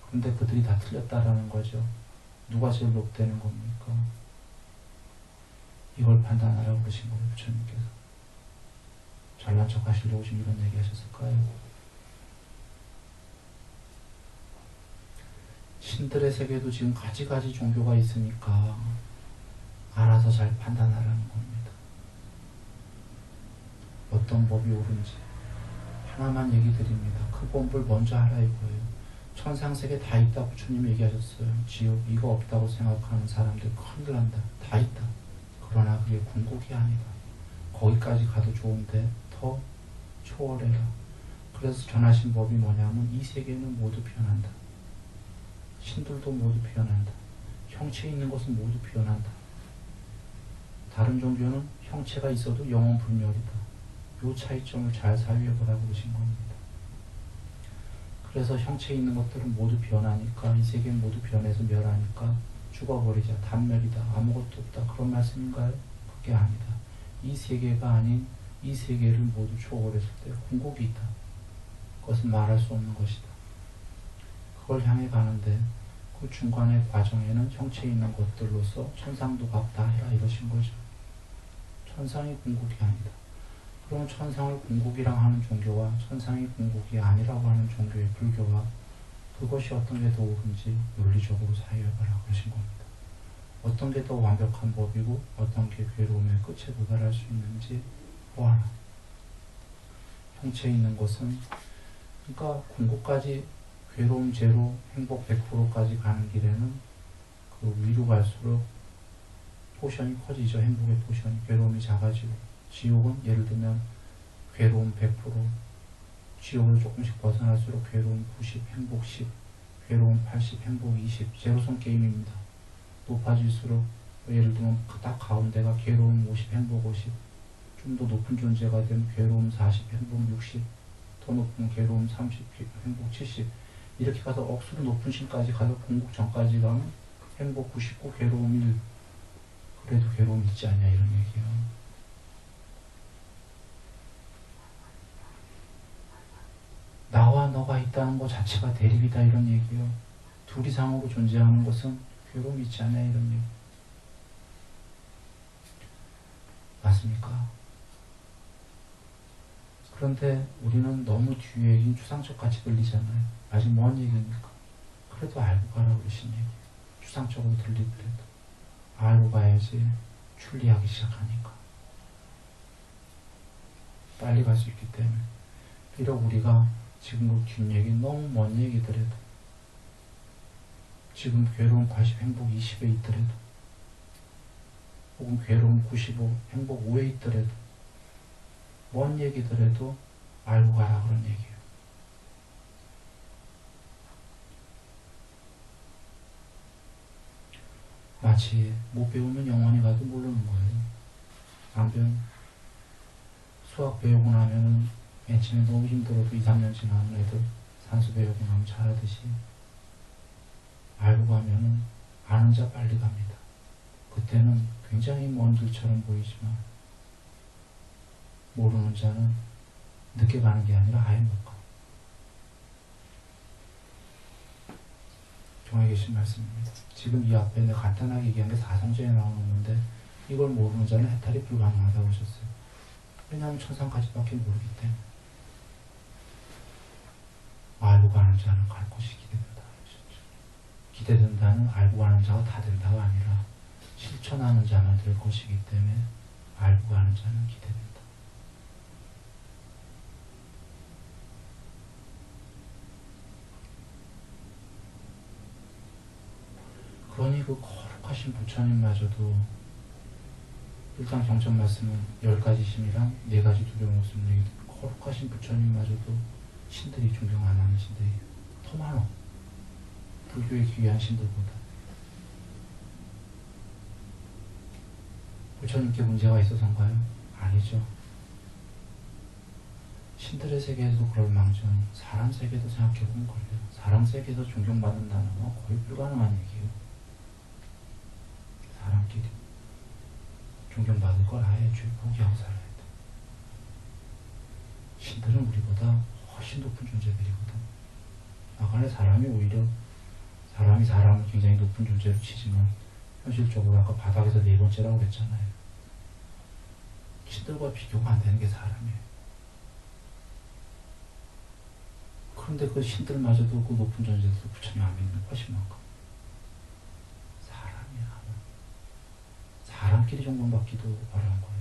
그런데 그들이 다 틀렸다라는 거죠. 누가 제일 높다는 겁니까? 이걸 판단하라고 그러신 거예요. 부처님께서. 잘난 척 하시려고 지금 이런 얘기 하셨을까요? 신들의 세계도 지금 가지가지 종교가 있으니까 알아서 잘 판단하라는 겁니다. 어떤 법이 옳은지 하나만 얘기 드립니다. 그 법을 먼저 알아 이거예요. 천상세계 다 있다 부처님이 얘기하셨어요. 지옥 이거 없다고 생각하는 사람들 큰일 난다. 다 있다. 그러나 그게 궁극이 아니다. 거기까지 가도 좋은데 더 초월해라. 그래서 전하신 법이 뭐냐면 이 세계는 모두 변한다. 신들도 모두 변한다. 형체 있는 것은 모두 변한다. 다른 종교는 형체가 있어도 영원 불멸이다. 이 차이점을 잘 살려보라고 그러신 겁니다. 그래서 형체 있는 것들은 모두 변하니까 이 세계는 모두 변해서 멸하니까 죽어버리자. 단멸이다. 아무것도 없다. 그런 말씀인가요? 그게 아니다. 이 세계가 아닌 이 세계를 모두 초월했을 때 궁극이 있다. 그것은 말할 수 없는 것이다. 그걸 향해 가는데 그 중간의 과정에는 형체 있는 것들로서 천상도 같다 해라 이러신 거죠. 천상이 궁극이 아니다. 그러면 천상을 궁극이라고 하는 종교와 천상이 궁극이 아니라고 하는 종교의 불교와 그것이 어떤 게 더 옳은지 논리적으로 사유해봐라 그러신 겁니다. 어떤 게 더 완벽한 법이고 어떤 게 괴로움의 끝에 도달할 수 있는지 보아라. 형체 있는 것은 그러니까 궁극까지 괴로움 제로 행복 100%까지 가는 길에는 그 위로 갈수록 포션이 커지죠. 행복의 포션이. 괴로움이 작아지고 지옥은 예를 들면 괴로움 100% 지옥을 조금씩 벗어날수록 괴로움 90, 행복 10, 괴로움 80, 행복 20 제로섬 게임입니다. 높아질수록 예를 들면 딱 가운데가 괴로움 50, 행복 50 좀 더 높은 존재가 되면 괴로움 40, 행복 60 더 높은 괴로움 30, 행복 70 이렇게 가서 억수로 높은 신까지 가서 궁극 전까지 가면 행복 99, 괴로움 1 그래도 괴로움 있지 않냐 이런 얘기예요. 너가 있다는 것 자체가 대립이다 이런 얘기요. 둘 이상으로 존재하는 것은 괴로움이 있지 않냐 이런 얘기. 맞습니까? 그런데 우리는 너무 뒤에 얘기는 추상적 같이 들리잖아요. 아직 뭔 얘기입니까? 그래도 알고 가라고 그러신 얘기. 추상적으로 들리더라도 알고 가야지 출리하기 시작하니까 빨리 갈 수 있기 때문에. 비록 우리가 지금 그 뒷얘기 너무 먼 얘기더라도, 지금 괴로움 80 행복 20에 있더라도, 혹은 괴로움 95 행복 5에 있더라도, 먼 얘기더라도 알고 가라 그런 얘기예요. 마치 못 배우면 영원히 가도 모르는 거예요. 안 배우면 수학 배우고 나면은 맨 처음에 너무 힘들어도 2, 3년 지나면 애들 산수 배우고 나면 잘하듯이 알고 가면은 아는 자 빨리 갑니다. 그때는 굉장히 먼 길처럼 보이지만 모르는 자는 늦게 가는 게 아니라 아예 못 가. 종에 계신 말씀입니다. 지금 이 앞에 내가 간단하게 얘기한 게 사성제에 나오는 건데 이걸 모르는 자는 해탈이 불가능하다고 하셨어요. 왜냐하면 천상까지밖에 모르기 때문에. 알고 가는 자는 갈 곳이 기대된다. 기대된다는 알고 가는 자가 다 된다가 아니라 실천하는 자만 될 것이기 때문에 알고 가는 자는 기대된다. 그러니 그 거룩하신 부처님마저도 일단 경전 말씀은 10가지 심이랑 4가지 두려움 없음 얘기. 거룩하신 부처님마저도 신들이 존경 안 하는 신들이 더 많아. 불교의 귀한 신들보다. 부처님께 문제가 있어서인가요? 아니죠. 신들의 세계에도 그럴 망정 사람 세계도 생각해보면 걸려요. 사람 세계에서 존경받는다는 건 거의 불가능한 얘기예요. 사람끼리 존경받을 걸 아예 포기하고 살아야 돼. 신들은 우리보다 훨씬 높은 존재들이거든. 아까 사람이 오히려 사람이 사람을 굉장히 높은 존재로 치지만 현실적으로 아까 바닥에서 4번째라고 그랬잖아요. 신들과 비교가 안 되는 게 사람이에요. 그런데 그 신들마저도 그 높은 존재도 부처님 안 믿는 것이 뭔가. 사람이야. 사람끼리 존경받기도 어려운 거예요.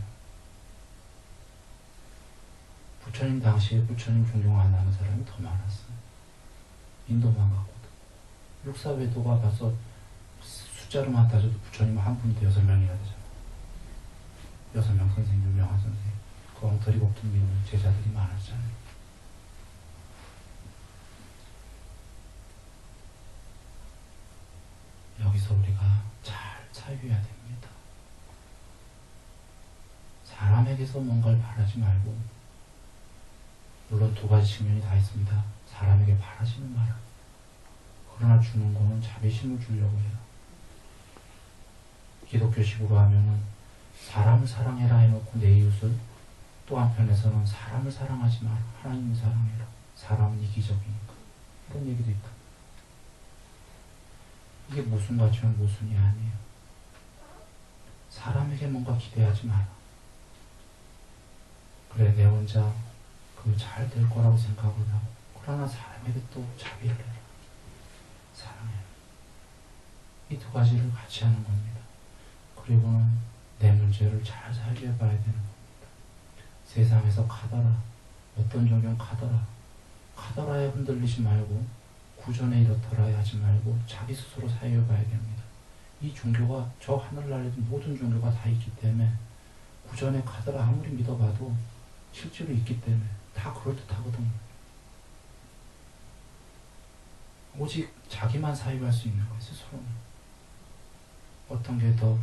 부처님 당시에 부처님 존경 안 하는 사람이 더 많았어요. 인도만 갖고도. 육사외도가 벌써 숫자로만 따져도 부처님은 한 분인데 6명이나 되잖아. 6명 선생, 유명한 선생. 그 엉터리 곱통 믿는 제자들이 많았잖아요. 여기서 우리가 잘 사유해야 됩니다. 사람에게서 뭔가를 바라지 말고, 물론 2가지 측면이 다 있습니다. 사람에게 바라지는 마라. 그러나 주는 거는 자비심을 주려고 해요. 기독교식으로 하면은 사람을 사랑해라 해놓고 내 이웃을, 또 한편에서는 사람을 사랑하지 마라. 하나님을 사랑해라. 사람은 이기적이니까. 이런 얘기도 있다. 이게 모순 같지만 모순이 아니에요. 사람에게 뭔가 기대하지 마라. 그래, 내 혼자 그 잘 될 거라고 생각을 하고, 그러나 사람에게 또 자비를 해라. 사랑해라. 이 2가지를 같이 하는 겁니다. 그리고는 내 문제를 잘 살펴봐야 되는 겁니다. 세상에서 카더라, 어떤 존경 카더라, 카더라에 흔들리지 말고 구전에 이렇더라 하지 말고 자기 스스로 사유해봐야 됩니다. 이 종교가 저 하늘나라에도 모든 종교가 다 있기 때문에 구전에 카더라 아무리 믿어봐도 실제로 있기 때문에 다 그럴듯하거든요. 오직 자기만 사유할 수 있는 거예요. 스스로는. 어떤 게 더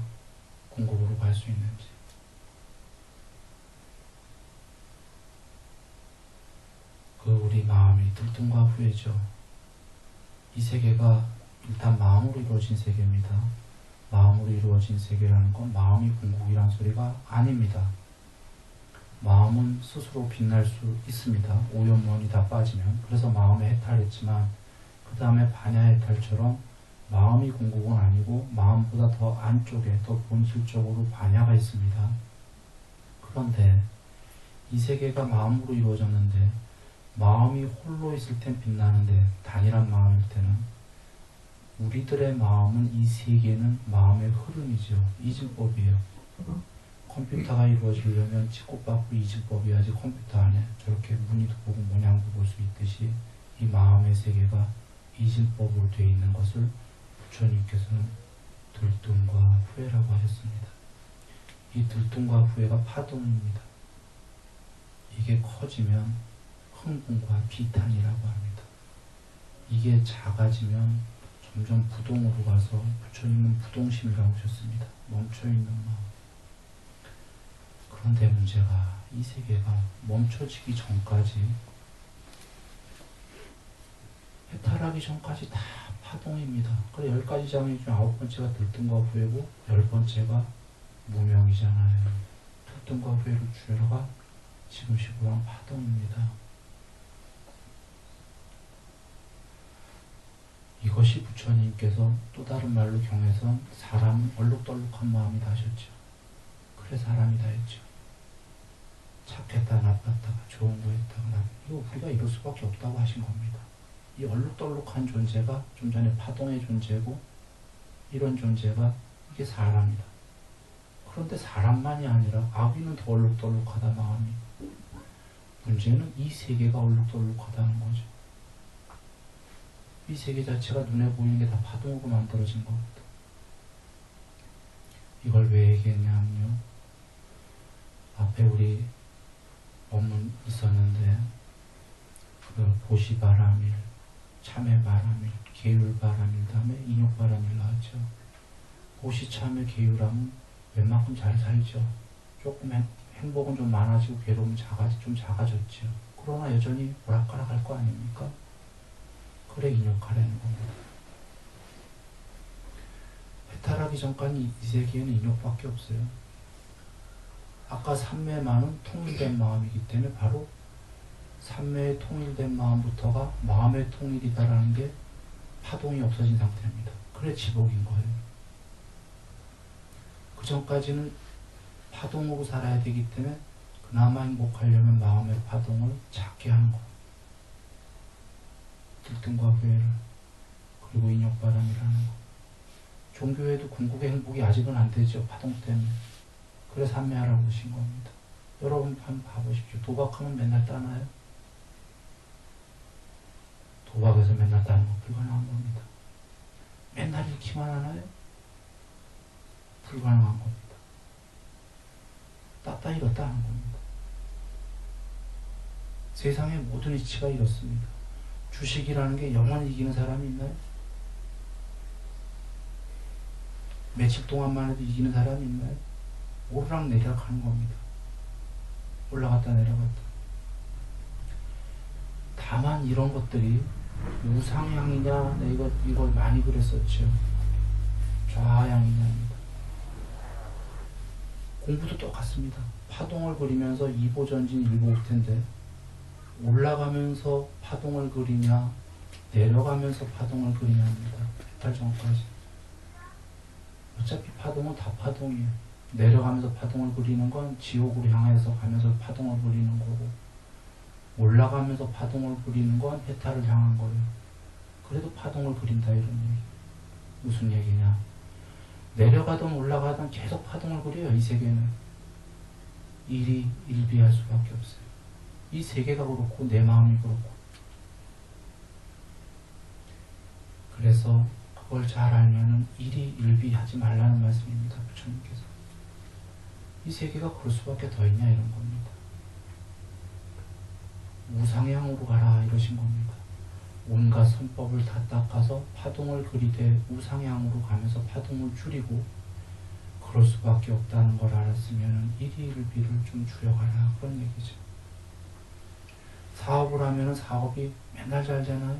공급으로 갈 수 있는지. 그 우리 마음이 들통과 후회죠. 이 세계가 일단 마음으로 이루어진 세계입니다. 마음으로 이루어진 세계라는 건 마음이 궁극이란 소리가 아닙니다. 마음은 스스로 빛날 수 있습니다. 오염원이 다 빠지면. 그래서 마음에 해탈했지만 그 다음에 반야해탈처럼 마음이 궁극은 아니고 마음보다 더 안쪽에 더 본질적으로 반야가 있습니다. 그런데 이 세계가 마음으로 이루어졌는데 마음이 홀로 있을 땐 빛나는데 단일한 마음일 때는 우리들의 마음은 이 세계는 마음의 흐름이죠. 이진법이에요. 컴퓨터가 이루어지려면 치고받고 이진법이어야지 컴퓨터 안에 저렇게 무늬도 보고 모양도 볼 수 있듯이 이 마음의 세계가 이진법으로 되어 있는 것을 부처님께서는 들뜸과 후회라고 하셨습니다. 이 들뜸과 후회가 파동입니다. 이게 커지면 흥분과 비탄이라고 합니다. 이게 작아지면 점점 부동으로 가서 부처님은 부동심이라고 하셨습니다. 멈춰있는 마음. 그런데 문제가 이 세계가 멈춰지기 전까지 해탈하기 전까지 다 파동입니다. 그래 10가지 장애 중 9번째가 들뜸과 후회고 10번째가 무명이잖아요. 들뜸과 후회로 주여가 지금 시구한 파동입니다. 이것이 부처님께서 또 다른 말로 경에선 사람은 얼룩덜룩한 마음이다 하셨죠. 그래 사람이다 했죠. 착했다 나빴다가 좋은 거 했다가 이거 우리가 이럴 수밖에 없다고 하신 겁니다. 이 얼룩덜룩한 존재가 좀 전에 파동의 존재고 이런 존재가 이게 사람이다. 그런데 사람만이 아니라 아귀는 더 얼룩덜룩하다 마음이. 문제는 이 세계가 얼룩덜룩하다는 거죠. 이 세계 자체가 눈에 보이는 게 다 파동으로 만들어진 겁니다. 이걸 왜 얘기했냐면요. 앞에 우리 법문 있었는데 그 보시바람일, 참외바람일, 계율바람일 다음에 인욕바람일 나왔죠. 보시, 참외, 계율하면 웬만큼 잘 살죠. 조금 행복은 좀 많아지고 괴로움은 좀 작아졌죠. 그러나 여전히 오락가락할 거 아닙니까? 그래 인욕하라는 겁니다. 해탈하기 전까지 이 세계에는 인욕밖에 없어요. 아까 삼매만은 통일된 마음이기 때문에 바로 삼매의 통일된 마음부터가 마음의 통일이다라는 게 파동이 없어진 상태입니다. 그래 지복인 거예요. 그 전까지는 파동으로 살아야 되기 때문에 그나마 행복하려면 마음의 파동을 작게 하는 거예요. 들뜸과 후회를 그리고 인욕바람이라는 거. 종교에도 궁극의 행복이 아직은 안 되죠. 파동 때문에. 그래서 삼매하라고 하신 겁니다. 여러분 한번 봐보십시오. 도박하면 맨날 따나요? 도박에서 맨날 따는 거 불가능한 겁니다. 맨날 잃기만 하나요? 불가능한 겁니다. 땄다 잃었다 하는 겁니다. 세상의 모든 이치가 이렇습니다. 주식이라는 게 영원히 이기는 사람이 있나요? 며칠 동안만 해도 이기는 사람이 있나요? 오르락 내리락 하는 겁니다. 올라갔다 내려갔다. 다만 이런 것들이 우상향이냐, 이거 많이 그랬었죠. 좌향이냐입니다. 공부도 똑같습니다. 파동을 그리면서 2보 전진 1보 후퇴인데 올라가면서 파동을 그리냐 내려가면서 파동을 그리냐입니다. 해탈 전까지. 어차피 파동은 다 파동이에요. 내려가면서 파동을 그리는 건 지옥으로 향해서 가면서 파동을 그리는 거고 올라가면서 파동을 그리는 건 해탈을 향한 거예요. 그래도 파동을 그린다 이런 얘기. 무슨 얘기냐. 내려가든 올라가든 계속 파동을 그려요. 이 세계는. 일이 일비할 수밖에 없어요. 이 세계가 그렇고 내 마음이 그렇고. 그래서 그걸 잘 알면은 일이 일비하지 말라는 말씀입니다. 부처님께서. 이 세계가 그럴 수밖에 더 있냐 이런 겁니다. 우상향으로 가라 이러신 겁니다. 온갖 선법을 다 닦아서 파동을 그리되 우상향으로 가면서 파동을 줄이고 그럴 수밖에 없다는 걸 알았으면 일희일비를 좀 줄여가라 그런 얘기죠. 사업을 하면 사업이 맨날 잘 되나요?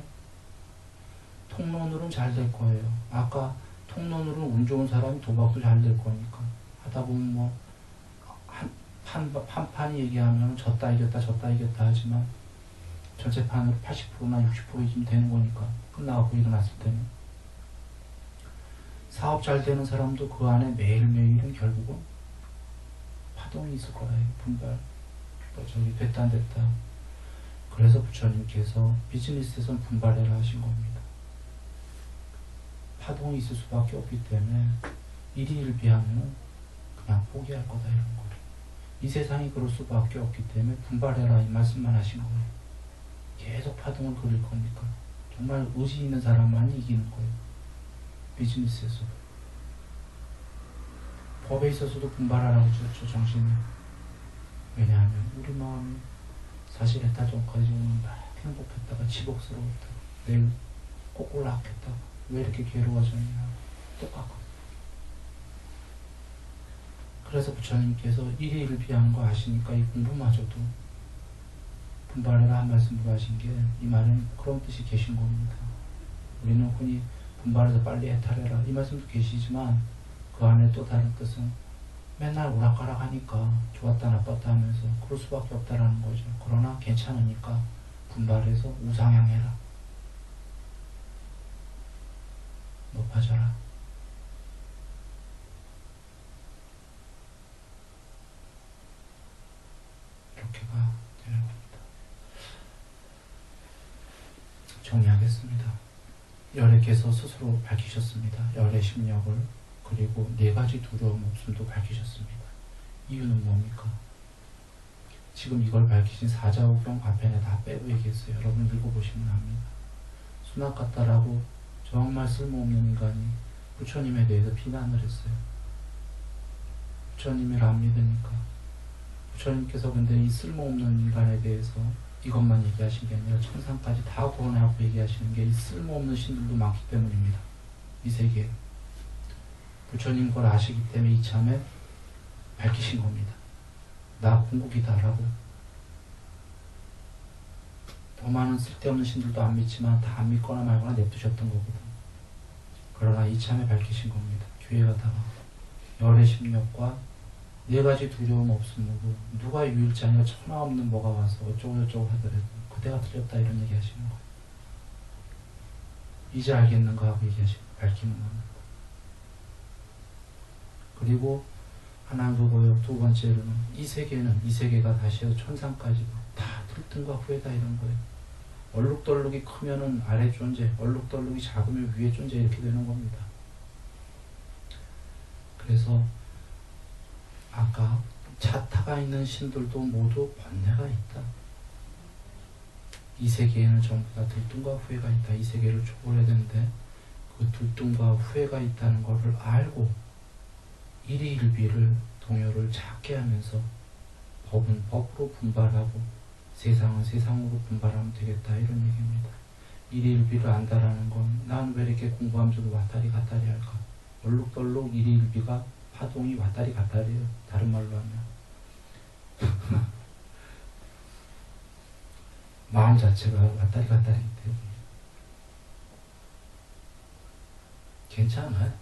통로늘은 잘 될 거예요. 아까 통로늘은 운 좋은 사람이 도박도 잘 될 거니까 하다 보면 뭐 판판이 얘기하면 졌다 이겼다 하지만 전체 판으로 80%나 60%쯤 되는 거니까 끝나고 일어났을 때는 사업 잘 되는 사람도 그 안에 매일매일은 결국은 파동이 있을 거예요. 분발 됐다 안 됐다. 그래서 부처님께서 비즈니스에선 분발해라 하신 겁니다. 파동이 있을 수밖에 없기 때문에 일희일비하면 그냥 포기할 거다 이런 거예요. 이 세상이 그럴 수밖에 없기 때문에 분발해라 이 말씀만 하신 거예요. 계속 파동을 그릴 거니까 정말 의지 있는 사람만이 이기는 거예요. 비즈니스에서 법에 있어서도 분발하라고 주셨죠. 정신이. 왜냐하면 우리 마음이 사실 해탈 전까지는 막 행복했다가 치복스러웠다가 내일 꼬꼴락했다가 왜 이렇게 괴로워졌냐 똑같고. 그래서 부처님께서 일희일비하는 거 아시니까 이 공부마저도 분발해라 한 말씀으로 하신 게 이 말은 그런 뜻이 계신 겁니다. 우리는 흔히 분발해서 빨리 해탈해라 이 말씀도 계시지만 그 안에 또 다른 뜻은 맨날 오락가락 하니까 좋았다 나빴다 하면서 그럴 수밖에 없다라는 거죠. 그러나 괜찮으니까 분발해서 우상향해라. 높아져라. 이렇게가 되는 겁니다. 정리하겠습니다. 열애께서 스스로 밝히셨습니다. 열애 심력을 그리고 4가지 두려움 없음도 밝히셨습니다. 이유는 뭡니까? 지금 이걸 밝히신 사자오경 앞에는 다 빼고 얘기했어요. 여러분 읽어보시면 압니다. 순학 같다라고 정말 쓸모없는 인간이 부처님에 대해서 비난을 했어요. 부처님을 안 믿으니까. 부처님께서 근데 이 쓸모없는 인간에 대해서 이것만 얘기하신 게 아니라 천상까지 다 구원하고 얘기하시는 게 이 쓸모없는 신들도 많기 때문입니다. 이 세계에. 부처님 걸 아시기 때문에 이참에 밝히신 겁니다. 나 궁극이다라고. 더 많은 쓸데없는 신들도 안 믿지만 다 안 믿거나 말거나 냅두셨던 거거든. 그러나 이참에 밝히신 겁니다. 기회가 다가 열의 심력과 4가지 두려움 없음으로 누가 유일자냐 천하 없는 뭐가 와서 어쩌고저쩌고 하더라도 그대가 틀렸다 이런 얘기 하시는 거예요. 이제 알겠는가 하고 얘기하시고 밝히는 겁니다. 그리고 하나 그거요. 두 번째로는 이 세계가 다시 천상까지 다 들뜬과 후회다 이런 거예요. 얼룩덜룩이 크면은 아래 존재, 얼룩덜룩이 작으면 위에 존재 이렇게 되는 겁니다. 그래서 아까 자타가 있는 신들도 모두 번뇌가 있다. 이 세계에는 전부 다 들뜬과 후회가 있다. 이 세계를 초월해야 되는데 그 들뜬과 후회가 있다는 것을 알고 일희일비를 동요를 작게 하면서 법은 법으로 분발하고 세상은 세상으로 분발하면 되겠다 이런 얘기입니다. 일희일비를 안다라는 건 난 왜 이렇게 공부하면서도 왔다리 갔다리 할까? 얼룩덜룩 일희일비가 파동이 왔다리 갔다리예요. 다른 말로 하면 마음 자체가 왔다리 갔다리기 때문에 괜찮아요.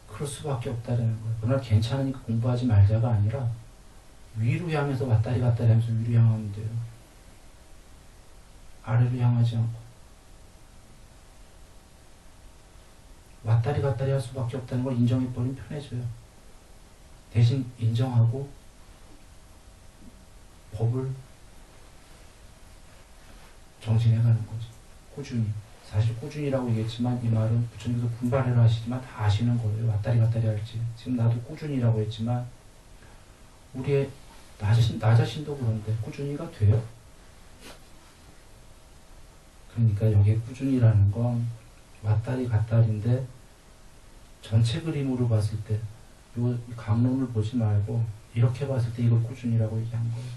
그럴 수밖에 없다는 거예요. 그러나 괜찮으니까 공부하지 말자가 아니라 위로 향해서 왔다리 갔다리 하면서 위로 향하면 돼요. 아래로 향하지 않고 왔다리 갔다리 할 수밖에 없다는 걸 인정해버리면 편해져요. 대신 인정하고 법을 정진해가는 거지. 꾸준히. 사실 꾸준히라고 얘기했지만 이 말은 부처님께서 분발해라 하시지만 다 아시는 거예요. 왔다리 갔다리 할지. 지금 나도 꾸준히라고 했지만 우리의 나 자신도 그런데 꾸준히가 돼요. 그러니까 여기에 꾸준히라는 건 왔다리 갔다리인데 전체 그림으로 봤을 때 요 강론을 보지 말고 이렇게 봤을 때 이걸 꾸준히라고 얘기한 거예요.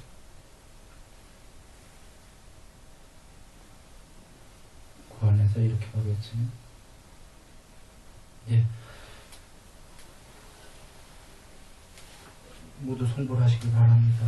그 안에서 이렇게 가겠지. 예. 모두 성불하시기 바랍니다.